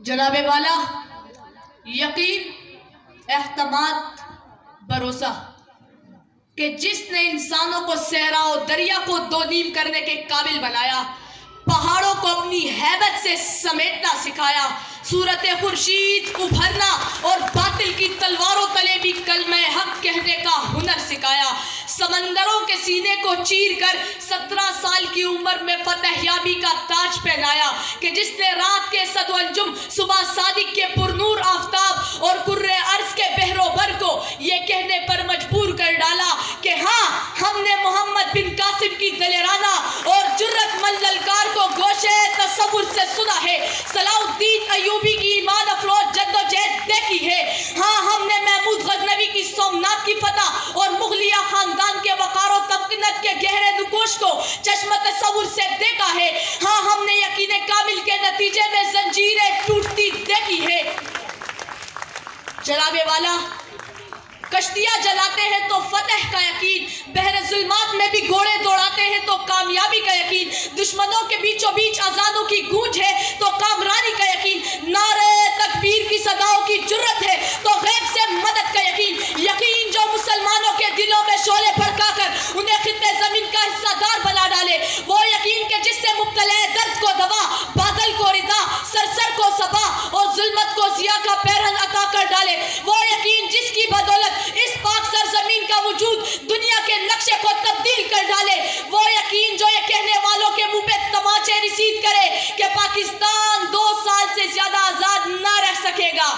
جناب والا، یقین، اعتماد، بھروسہ کہ جس نے انسانوں کو صحرا و دریا کو دو نیم کرنے کے قابل بنایا، پہاڑوں کو اپنی ہیبت سے سمیٹنا سکھایا، صورت خورشید ابھرنا اور باطل کی تلواروں تلے بھی کلمہ حق کہنے کا ہنر سکھایا، سمندروں کے سینے کو چیر کر 17 سال کی عمر میں فتح یابی کا تاج پہنایا، کہ جس نے رات کے صد و انجم، صبح صادق کے پرنور آفتاب اور کرۂ ارض کے بحر و بر کو یہ کہنے پر مجبور کر ڈالا کہ ہاں، ہم نے محمد بن قاسم کی دلیرانہ اور جرت مند للکار کو گوشے تصور سے سنا ہے، صلاح الدین ایوبی کی ایمان افروز جد و جہد دیکھی ہے، ہاں، ہم نے محمود غزنوی کی سومنات کی فتح اور مغلیہ خاندان کے وقار و تمکنت کے گہرے نکوش کو چشم تصور سے دیکھا ہے، ہاں، ہم نے یقین کامل کے نتیجے میں زنجیریں ٹوٹتی دیکھی ہے۔ جناب والا، کشتیاں جلاتے ہیں تو فتح کا یقین، بحر ظلمات میں بھی گھوڑے دوڑاتے ہیں تو کامیابی کا یقین، دشمنوں کے بیچوں بیچ اذانوں کی گونج ہے تو کامرانی کا یقین، نعرہ تکبیر کی صداؤں کی جرت ہے تو غیب سے مدد کا یقین، یقین جو مسلمانوں کے دلوں میں شعلے بھڑکا کر انہیں خطے زمین کا حصہ دار بنا ڈالے، وہ یقین کہ جس سے مبتلا درد کو دوا، بادل کو ردا، سرسر کو صبا اور ظلمت کو ضیاء کا پیرہن عطا کر ڈالے، وہ یقین جس کی بدولت اس پاک سرزمین کا وجود دنیا کے نقشے کو تبدیل کر ڈالے، وہ یقین جو یہ کہنے والوں کے منہ پہ تماچے رسید کرے کہ پاکستان 2 سال سے زیادہ آزاد نہ رہ سکے گا۔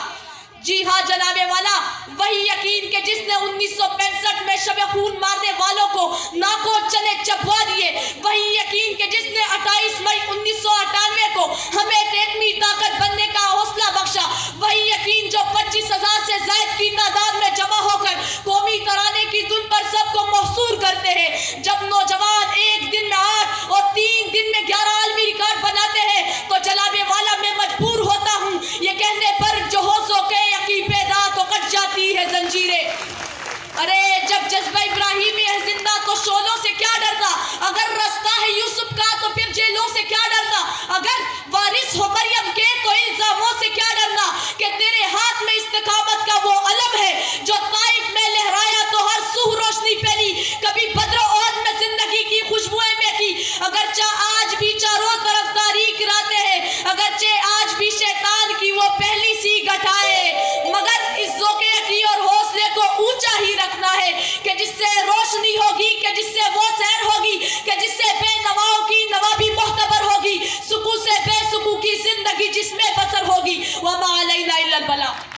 جی ہاں جناب والا، وہی یقین کہ جس نے 1965 میں شب خون مارنے والوں کو ناکوں چنے چبوا دیے، وہی یقین کہ جس نے 28 مئی 1998 کو ہمیں ایٹمی طاقت بننے کا حوصلہ بخشا، وہی یقین جو 25,000 سے زائد کی تعداد میں جمع ہو کر قومی ترانے کی دھن پر سب کو محصور کرتے ہیں، جب نوجوان ایک دن میں 8 اور 3 دن میں 11 عالمی ریکارڈ بناتے ہیں تو جناب والا میں مجبور ہوتا ہوں یہ کہنے پر جو ہوشوں کے یقین پیدا تو کٹ جاتی ہے زنجیریں۔ ارے جب جذبہ ابراہیمی ہے زندہ تو شعلوں سے کیا ڈرتا، اگر رستہ ہے یوسف کا تو پھر جیلوں سے کیا ڈرتا، اگر وارث ہو مریم کے تو الزاموں سے کیا ڈرنا، کہ تیرے ہاتھ میں استقامت کا وہ علم ہے جو طائف میں لہرایا تو ہر سو روشنی پھیلی، کبھی بدر و احد میں زندگی کی خوشبوئیں مہکی، اگرچہ آج بھی چاروں طرف تاریک راتیں ہیں، اگرچہ آج بھی شیطان کی وہ پہلی سی گھٹائے، مگر اس ذوق یقین اور حوصلے کو اونچا ہی رکھنا ہے کہ جس سے روشنی ہوگی، کہ جس سے وہ سیر ہوگی، کہ جس سے بے نواؤں کی نوا بھی معتبر ہوگی، سکون سے بے سکون کی زندگی جس میں بسر ہوگی، وما علینا الا البلاغ۔